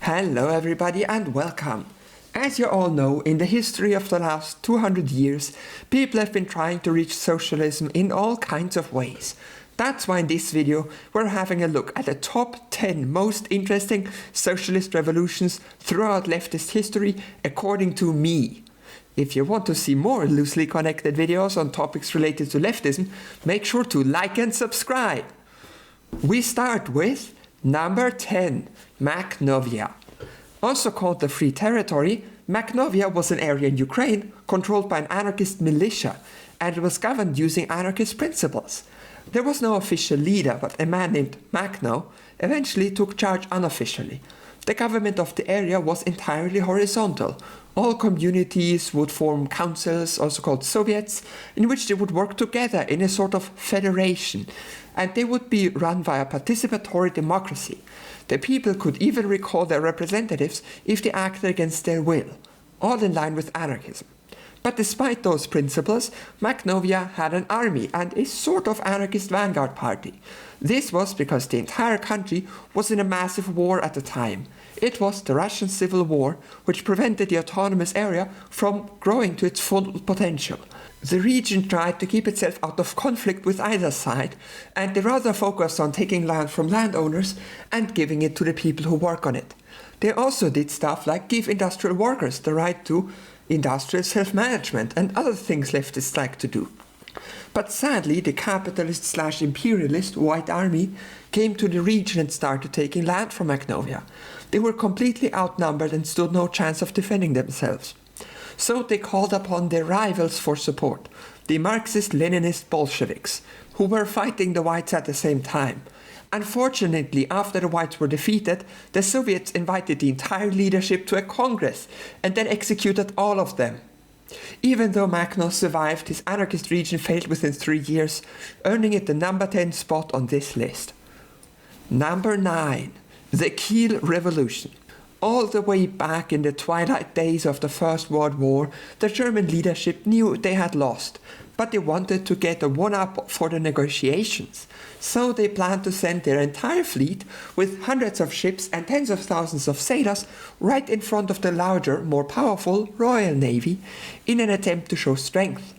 Hello everybody and welcome. As you all know, in the history of the last 200 years, people have been trying to reach socialism in all kinds of ways. That's why in this video we're having a look at the top 10 most interesting socialist revolutions throughout leftist history according to me. If you want to see more loosely connected videos on topics related to leftism, make sure to like and subscribe. We start with number 10, Makhnovia. Also called the Free Territory, Makhnovia was an area in Ukraine controlled by an anarchist militia and it was governed using anarchist principles. There was no official leader, but a man named Makhno eventually took charge unofficially. The government of the area was entirely horizontal. All communities would form councils, also called Soviets, in which they would work together in a sort of federation, and they would be run via participatory democracy. The people could even recall their representatives if they acted against their will, all in line with anarchism. But despite those principles, Makhnovia had an army and a sort of anarchist vanguard party. This was because the entire country was in a massive war at the time. It was the Russian Civil War, which prevented the autonomous area from growing to its full potential. The region tried to keep itself out of conflict with either side, and they rather focused on taking land from landowners and giving it to the people who work on it. They also did stuff like give industrial workers the right to industrial self-management and other things leftists like to do. But sadly, the capitalist/imperialist White Army came to the region and started taking land from Makhnovia. They were completely outnumbered and stood no chance of defending themselves. So they called upon their rivals for support, the Marxist-Leninist Bolsheviks, who were fighting the Whites at the same time. Unfortunately, after the Whites were defeated, the Soviets invited the entire leadership to a congress and then executed all of them. Even though Makhno survived, his anarchist region failed within 3 years, earning it the number 10 spot on this list. Number 9. The Kiel Revolution. All the way back in the twilight days of the First World War, the German leadership knew they had lost, but they wanted to get a one-up for the negotiations. So they planned to send their entire fleet with hundreds of ships and tens of thousands of sailors right in front of the larger, more powerful Royal Navy in an attempt to show strength.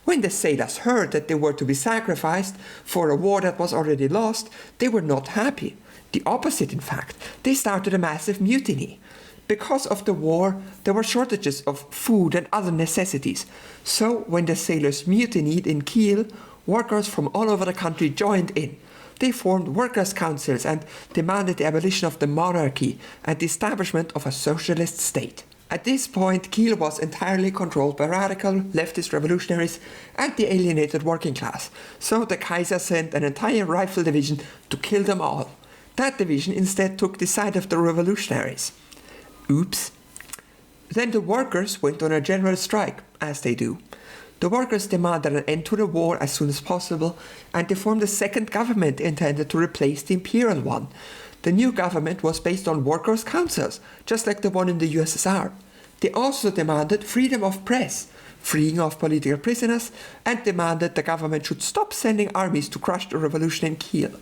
When the sailors heard that they were to be sacrificed for a war that was already lost, they were not happy. The opposite, in fact. They started a massive mutiny. Because of the war, there were shortages of food and other necessities. So, when the sailors mutinied in Kiel, workers from all over the country joined in. They formed workers' councils and demanded the abolition of the monarchy and the establishment of a socialist state. At this point, Kiel was entirely controlled by radical leftist revolutionaries and the alienated working class. So the Kaiser sent an entire rifle division to kill them all. That division instead took the side of the revolutionaries. Oops. Then the workers went on a general strike, as they do. The workers demanded an end to the war as soon as possible, and they formed a second government intended to replace the imperial one. The new government was based on workers' councils, just like the one in the USSR. They also demanded freedom of press, freeing of political prisoners, and demanded the government should stop sending armies to crush the revolution in Kiel.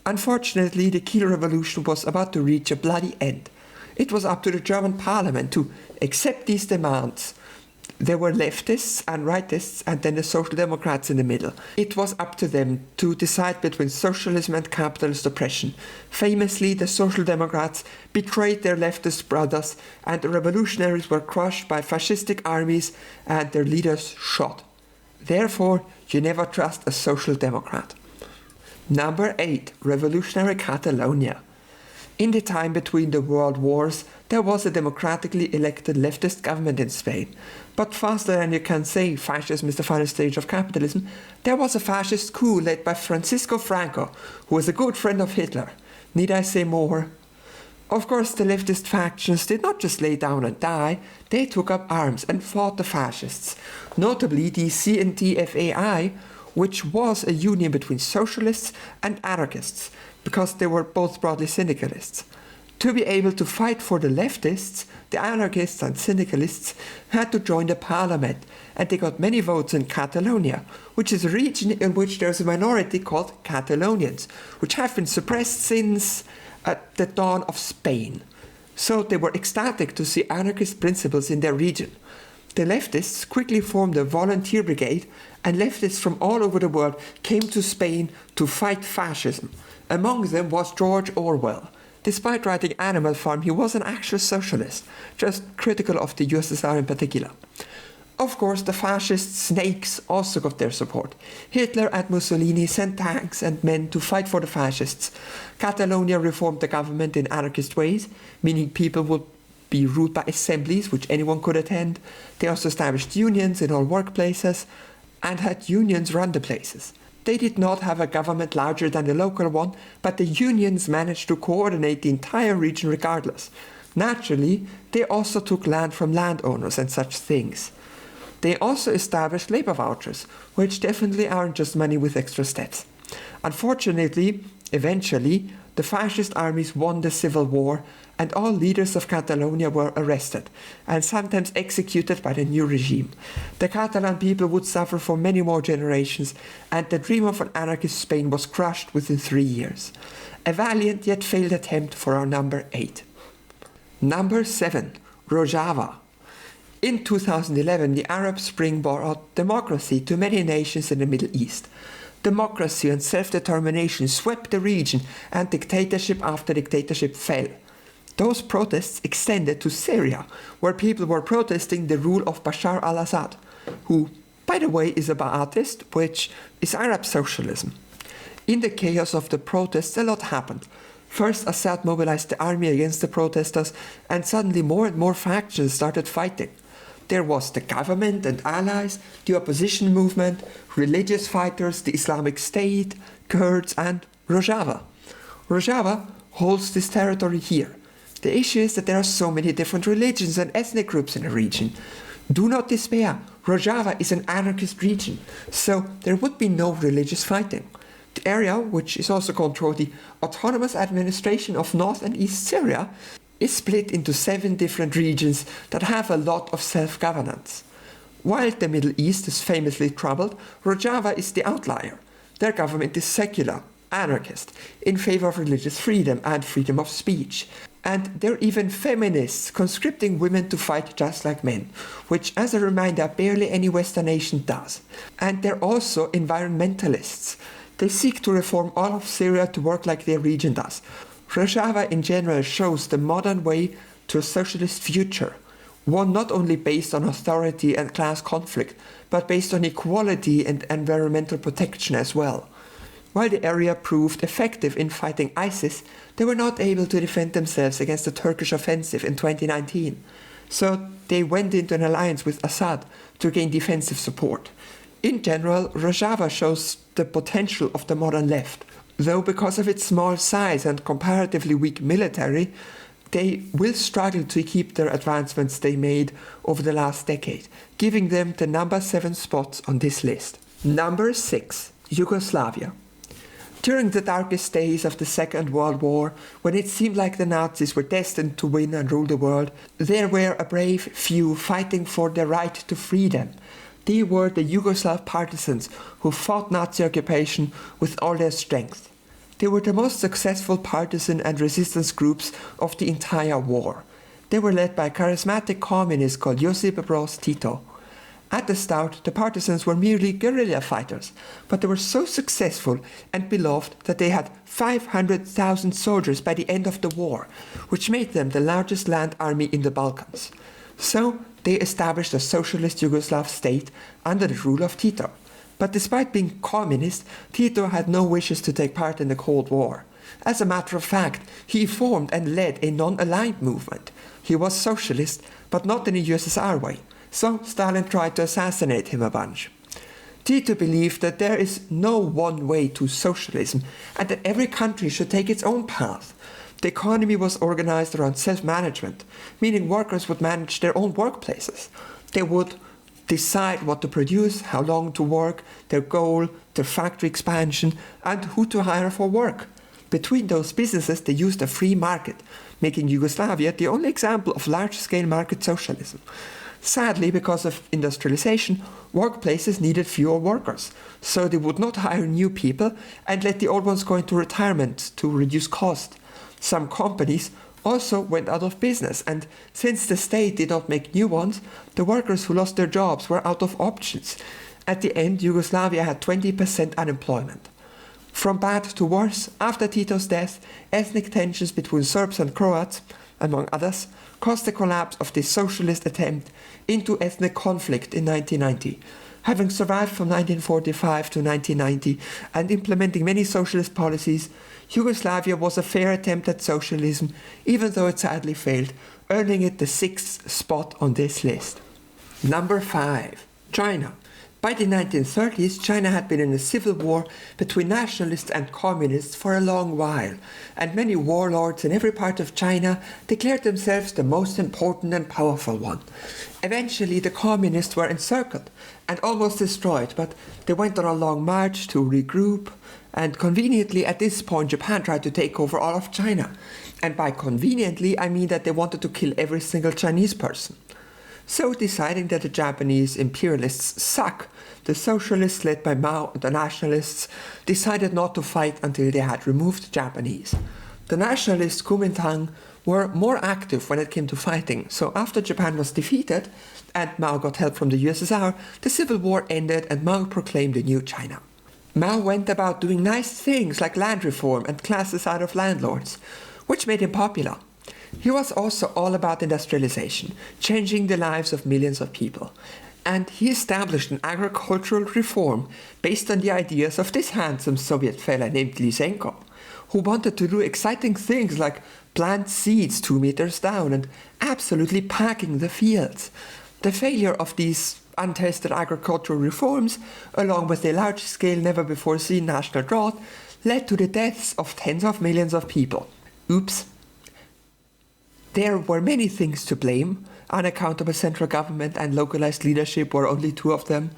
Unfortunately, the Kiel Revolution was about to reach a bloody end. It was up to the German parliament to accept these demands. There were leftists and rightists and then the social democrats in the middle. It was up to them to decide between socialism and capitalist oppression. Famously, the social democrats betrayed their leftist brothers and the revolutionaries were crushed by fascistic armies and their leaders shot. Therefore, you never trust a social democrat. Number 8. Revolutionary Catalonia. In the time between the world wars, there was a democratically elected leftist government in Spain. But faster than you can say fascism is the final stage of capitalism, there was a fascist coup led by Francisco Franco, who was a good friend of Hitler. Need I say more? Of course, the leftist factions did not just lay down and die, they took up arms and fought the fascists, notably the CNT-FAI, which was a union between socialists and anarchists, because they were both broadly syndicalists. To be able to fight for the leftists, the anarchists and syndicalists had to join the parliament, and they got many votes in Catalonia, which is a region in which there is a minority called Catalonians, which have been suppressed since the dawn of Spain. so they were ecstatic to see anarchist principles in their region. The leftists quickly formed a volunteer brigade, and leftists from all over the world came to Spain to fight fascism. Among them was George Orwell. Despite writing Animal Farm, he was an actual socialist, just critical of the USSR in particular. Of course, the fascist snakes also got their support. Hitler and Mussolini sent tanks and men to fight for the fascists. Catalonia reformed the government in anarchist ways, meaning people would be ruled by assemblies which anyone could attend. They also established unions in all workplaces and had unions run the places. They did not have a government larger than the local one, but the unions managed to coordinate the entire region regardless. Naturally, they also took land from landowners and such things. They also established labor vouchers, which definitely aren't just money with extra steps. Unfortunately, eventually, the fascist armies won the civil war, and all leaders of Catalonia were arrested, and sometimes executed by the new regime. The Catalan people would suffer for many more generations, and the dream of an anarchist Spain was crushed within 3 years. A valiant yet failed attempt for our number 8. Number 7. Rojava. In 2011, the Arab Spring brought democracy to many nations in the Middle East. Democracy and self-determination swept the region, and dictatorship after dictatorship fell. Those protests extended to Syria, where people were protesting the rule of Bashar al-Assad, who, by the way, is a Ba'athist, which is Arab socialism. In the chaos of the protests, a lot happened. First, Assad mobilized the army against the protesters, and suddenly more and more factions started fighting. There was the government and allies, the opposition movement, religious fighters, the Islamic State, Kurds, and Rojava. Rojava holds this territory here. The issue is that there are so many different religions and ethnic groups in the region. Do not despair, Rojava is an anarchist region, so there would be no religious fighting. The area, which is also controlled the Autonomous Administration of North and East Syria, is split into 7 different regions that have a lot of self-governance. While the Middle East is famously troubled, Rojava is the outlier. Their government is secular, anarchist, in favor of religious freedom and freedom of speech. And they're even feminists, conscripting women to fight just like men, which, as a reminder, barely any Western nation does. And they're also environmentalists. They seek to reform all of Syria to work like their region does. Rojava in general shows the modern way to a socialist future, one not only based on authority and class conflict, but based on equality and environmental protection as well. While the area proved effective in fighting ISIS, they were not able to defend themselves against the Turkish offensive in 2019. So they went into an alliance with Assad to gain defensive support. In general, Rojava shows the potential of the modern left. Though because of its small size and comparatively weak military, they will struggle to keep their advancements they made over the last decade, giving them the number 7 spot on this list. Number 6. Yugoslavia. During the darkest days of the Second World War, when it seemed like the Nazis were destined to win and rule the world, there were a brave few fighting for their right to freedom. They were the Yugoslav partisans who fought Nazi occupation with all their strength. They were the most successful partisan and resistance groups of the entire war. They were led by a charismatic communist called Josip Broz Tito. At the start, the partisans were merely guerrilla fighters, but they were so successful and beloved that they had 500,000 soldiers by the end of the war, which made them the largest land army in the Balkans. So they established a socialist Yugoslav state under the rule of Tito. But despite being communist, Tito had no wishes to take part in the Cold War. As a matter of fact, he formed and led a non-aligned movement. He was socialist, but not in a USSR way, so Stalin tried to assassinate him a bunch. Tito believed that there is no one way to socialism and that every country should take its own path. The economy was organized around self-management, meaning workers would manage their own workplaces. They would decide what to produce, how long to work, their goal, their factory expansion, and who to hire for work. Between those businesses, they used a free market, making Yugoslavia the only example of large-scale market socialism. Sadly, because of industrialization, workplaces needed fewer workers, so they would not hire new people and let the old ones go into retirement to reduce cost. Some companies also went out of business, and since the state did not make new ones, the workers who lost their jobs were out of options. At the end, Yugoslavia had 20% unemployment. From bad to worse, after Tito's death, ethnic tensions between Serbs and Croats, among others, caused the collapse of this socialist attempt into ethnic conflict in 1990. Having survived from 1945 to 1990 and implementing many socialist policies, Yugoslavia was a fair attempt at socialism, even though it sadly failed, earning it the 6th spot on this list. Number 5. China. By the 1930s, China had been in a civil war between nationalists and communists for a long while, and many warlords in every part of China declared themselves the most important and powerful one. Eventually, the communists were encircled and almost destroyed, but they went on a long march to regroup, and conveniently at this point Japan tried to take over all of China. And by conveniently, I mean that they wanted to kill every single Chinese person. So, deciding that the Japanese imperialists suck, the socialists led by Mao and the nationalists decided not to fight until they had removed the Japanese. The nationalists, Kuomintang, were more active when it came to fighting, so after Japan was defeated and Mao got help from the USSR, the civil war ended and Mao proclaimed a new China. Mao went about doing nice things like land reform and classes out of landlords, which made him popular. He was also all about industrialization, changing the lives of millions of people. And he established an agricultural reform based on the ideas of this handsome Soviet fella named Lysenko, who wanted to do exciting things like plant seeds 2 meters down and absolutely packing the fields. The failure of these untested agricultural reforms, along with a large-scale, never-before-seen national drought, led to the deaths of tens of millions of people. Oops. There were many things to blame. Unaccountable central government and localized leadership were only 2 of them,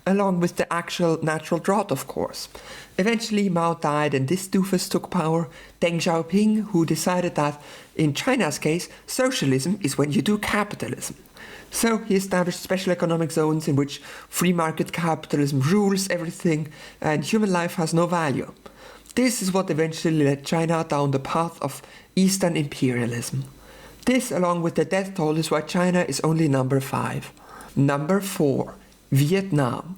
along with the actual natural drought, of course. Eventually, Mao died and this doofus took power, Deng Xiaoping, who decided that, in China's case, socialism is when you do capitalism. So he established special economic zones in which free market capitalism rules everything and human life has no value. This is what eventually led China down the path of Eastern imperialism. This, along with the death toll, is why China is only number 5. Number 4. Vietnam.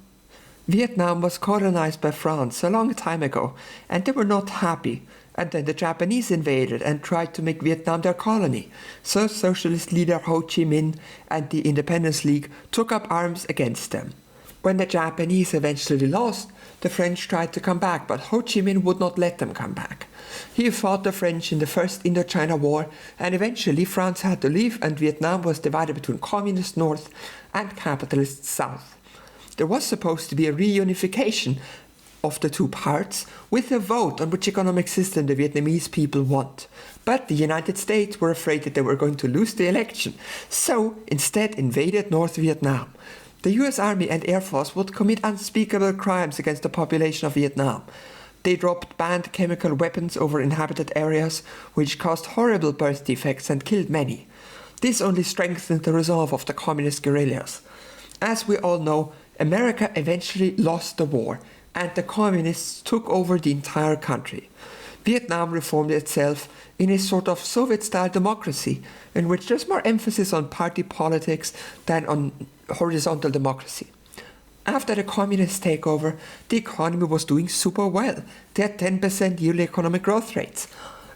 Vietnam was colonized by France a long time ago, and they were not happy. And then the Japanese invaded and tried to make Vietnam their colony. So socialist leader Ho Chi Minh and the Independence League took up arms against them. When the Japanese eventually lost, the French tried to come back, but Ho Chi Minh would not let them come back. He fought the French in the First Indochina War, and eventually France had to leave and Vietnam was divided between Communist North and Capitalist South. There was supposed to be a reunification of the 2 parts with a vote on which economic system the Vietnamese people want. But the United States were afraid that they were going to lose the election, so instead invaded North Vietnam. The US Army and Air Force would commit unspeakable crimes against the population of Vietnam. They dropped banned chemical weapons over inhabited areas, which caused horrible birth defects and killed many. This only strengthened the resolve of the communist guerrillas. As we all know, America eventually lost the war, and the communists took over the entire country. Vietnam reformed itself in a sort of Soviet-style democracy, in which there's more emphasis on party politics than on horizontal democracy. After the communist takeover, the economy was doing super well. They had 10% yearly economic growth rates.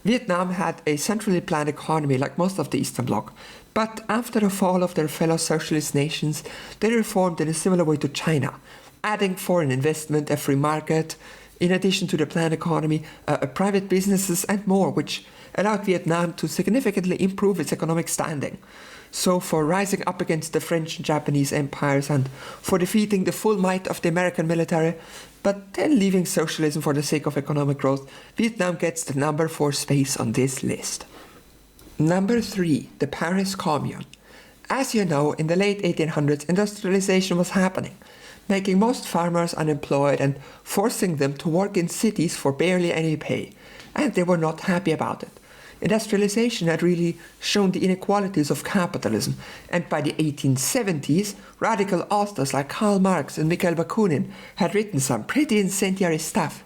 Vietnam had a centrally planned economy like most of the Eastern Bloc, but after the fall of their fellow socialist nations, they reformed in a similar way to China, adding foreign investment, a free market, in addition to the planned economy, private businesses and more, which allowed Vietnam to significantly improve its economic standing. So for rising up against the French and Japanese empires and for defeating the full might of the American military, but then leaving socialism for the sake of economic growth, Vietnam gets the number 4 space on this list. Number 3, the Paris Commune. As you know, in the late 1800s, industrialization was happening, making most farmers unemployed and forcing them to work in cities for barely any pay, and they were not happy about it. Industrialization had really shown the inequalities of capitalism, and by the 1870s, radical authors like Karl Marx and Mikhail Bakunin had written some pretty incendiary stuff.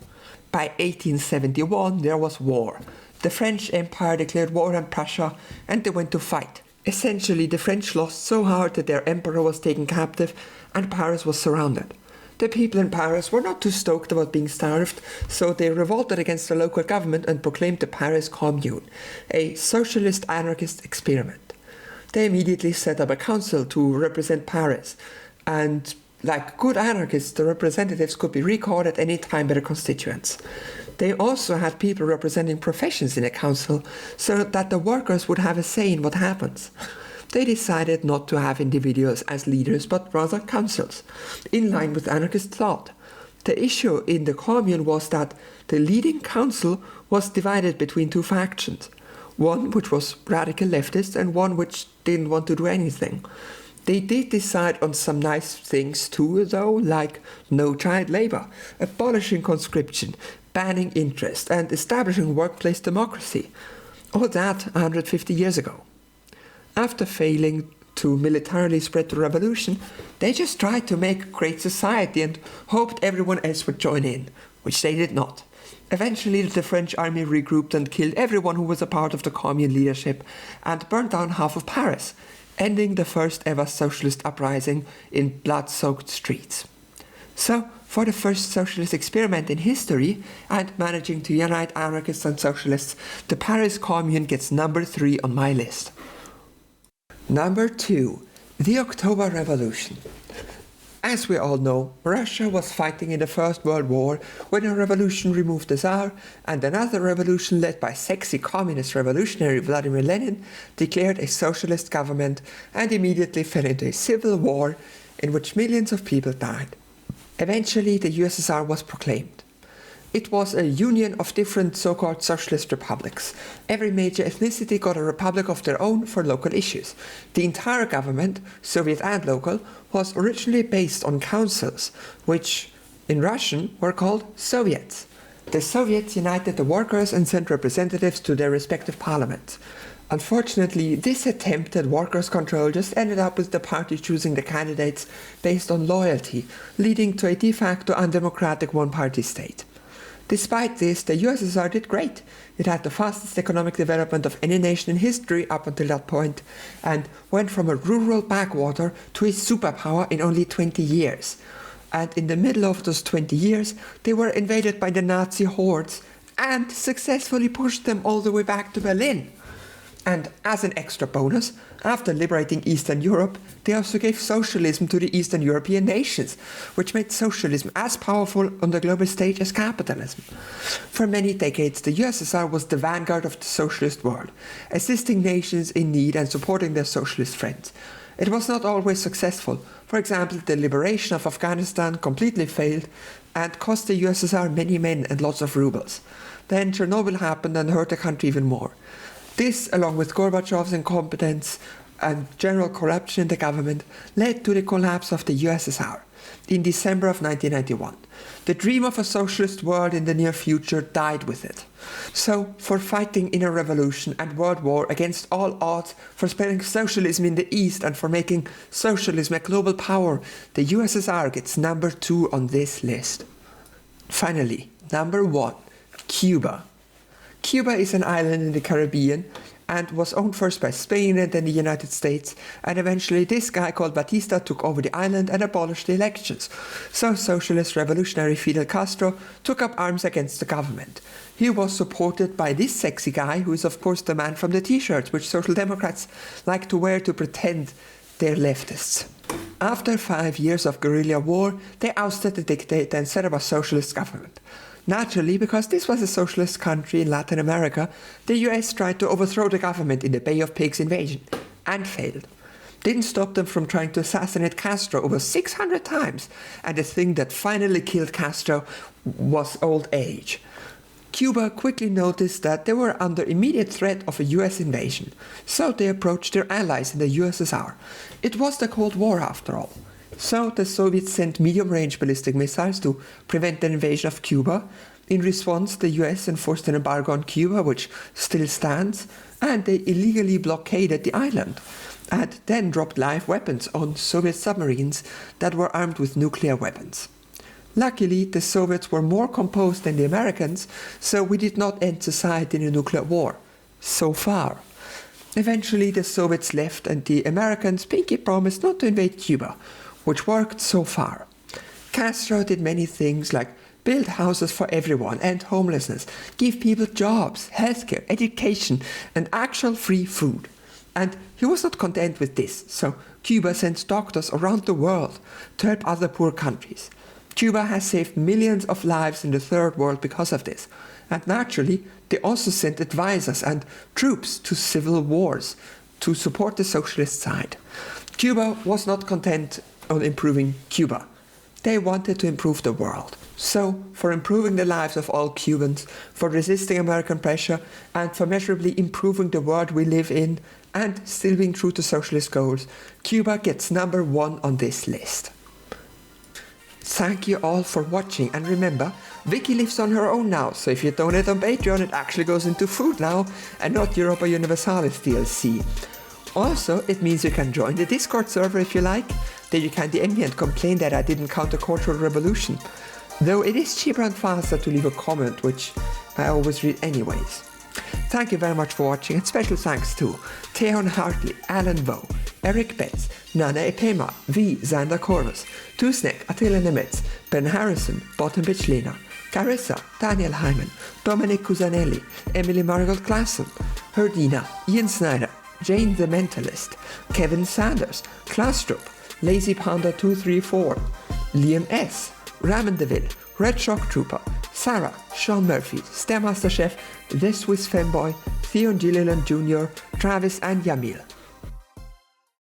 By 1871, there was war. The French Empire declared war on Prussia and they went to fight. Essentially, the French lost so hard that their emperor was taken captive and Paris was surrounded. The people in Paris were not too stoked about being starved, so they revolted against the local government and proclaimed the Paris Commune, a socialist anarchist experiment. They immediately set up a council to represent Paris, and like good anarchists, the representatives could be recalled at any time by the constituents. They also had people representing professions in the council so that the workers would have a say in what happens. They decided not to have individuals as leaders but rather councils, in line with anarchist thought. The issue in the commune was that the leading council was divided between two factions, one which was radical leftist and one which didn't want to do anything. They did decide on some nice things too, though, like no child labor, abolishing conscription, banning interest, and establishing workplace democracy. All that 150 years ago. After failing to militarily spread the revolution, they just tried to make a great society and hoped everyone else would join in, which they did not. Eventually, the French army regrouped and killed everyone who was a part of the commune leadership and burned down half of Paris, ending the first ever socialist uprising in blood-soaked streets. So, for the first socialist experiment in history and managing to unite anarchists and socialists, the Paris Commune gets number 3 on my list. Number 2. The October Revolution. As we all know, Russia was fighting in the First World War when a revolution removed the Tsar, and another revolution led by sexy communist revolutionary Vladimir Lenin declared a socialist government and immediately fell into a civil war in which millions of people died. Eventually, the USSR was proclaimed. It was a union of different so-called socialist republics. Every major ethnicity got a republic of their own for local issues. The entire government, Soviet and local, was originally based on councils, which in Russian were called Soviets. The Soviets united the workers and sent representatives to their respective parliaments. Unfortunately, this attempt at workers' control just ended up with the party choosing the candidates based on loyalty, leading to a de facto undemocratic one-party state. Despite this, the USSR did great. It had the fastest economic development of any nation in history up until that point, and went from a rural backwater to a superpower in only 20 years. And in the middle of those 20 years, they were invaded by the Nazi hordes and successfully pushed them all the way back to Berlin. And as an extra bonus, after liberating Eastern Europe, they also gave socialism to the Eastern European nations, which made socialism as powerful on the global stage as capitalism. For many decades, the USSR was the vanguard of the socialist world, assisting nations in need and supporting their socialist friends. It was not always successful. For example, the liberation of Afghanistan completely failed and cost the USSR many men and lots of rubles. Then Chernobyl happened and hurt the country even more. This, along with Gorbachev's incompetence and general corruption in the government, led to the collapse of the USSR in December of 1991. The dream of a socialist world in the near future died with it. So, for fighting in a revolution and world war against all odds, for spreading socialism in the East and for making socialism a global power, the USSR gets number 2 on this list. Finally, number 1, Cuba. Cuba is an island in the Caribbean and was owned first by Spain and then the United States, and eventually this guy called Batista took over the island and abolished the elections. So socialist revolutionary Fidel Castro took up arms against the government. He was supported by this sexy guy, who is of course the man from the t-shirts which social democrats like to wear to pretend they're leftists. After 5 years of guerrilla war, they ousted the dictator and set up a socialist government. Naturally, because this was a socialist country in Latin America, the US tried to overthrow the government in the Bay of Pigs invasion, and failed. Didn't stop them from trying to assassinate Castro over 600 times, and the thing that finally killed Castro was old age. Cuba quickly noticed that they were under immediate threat of a US invasion, so they approached their allies in the USSR. It was the Cold War after all. So the Soviets sent medium-range ballistic missiles to prevent the invasion of Cuba. In response, the US enforced an embargo on Cuba, which still stands, and they illegally blockaded the island, and then dropped live weapons on Soviet submarines that were armed with nuclear weapons. Luckily, the Soviets were more composed than the Americans, so we did not end society in a nuclear war. So far. Eventually, the Soviets left and the Americans pinky promised not to invade Cuba, which worked so far. Castro did many things like build houses for everyone, end homelessness, give people jobs, healthcare, education, and actual free food. And he was not content with this, so Cuba sent doctors around the world to help other poor countries. Cuba has saved millions of lives in the third world because of this. And naturally, they also sent advisors and troops to civil wars to support the socialist side. Cuba was not content on improving Cuba. They wanted to improve the world. So, for improving the lives of all Cubans, for resisting American pressure, and for measurably improving the world we live in, and still being true to socialist goals, Cuba gets number 1 on this list. Thank you all for watching, and remember, Vicky lives on her own now, so if you donate on Patreon it actually goes into food now, and not Europa Universalis DLC. Also, it means you can join the Discord server if you like, there you can DM me and complain that I didn't counter cultural revolution. Though it is cheaper and faster to leave a comment, which I always read anyways. Thank you very much for watching, and special thanks to Theon Hartley, Alan Bow, Eric Betts, Nana Epema, V. Xander Corvus, Tusnek, Attila Nemetz, Ben Harrison, Bottom Bitch Lena, Carissa, Daniel Hyman, Dominic Cusanelli, Emily Marigold Klassen, Herdina, Ian Snyder, Jane the Mentalist, Kevin Sanders, Klastrup, Lazy Panda 234, Liam S., Ramen Deville, Red Shock Trooper, Sarah, Sean Murphy, Stairmaster Chef, The Swiss Femboy, Theon Gilliland Jr., Travis and Yamil.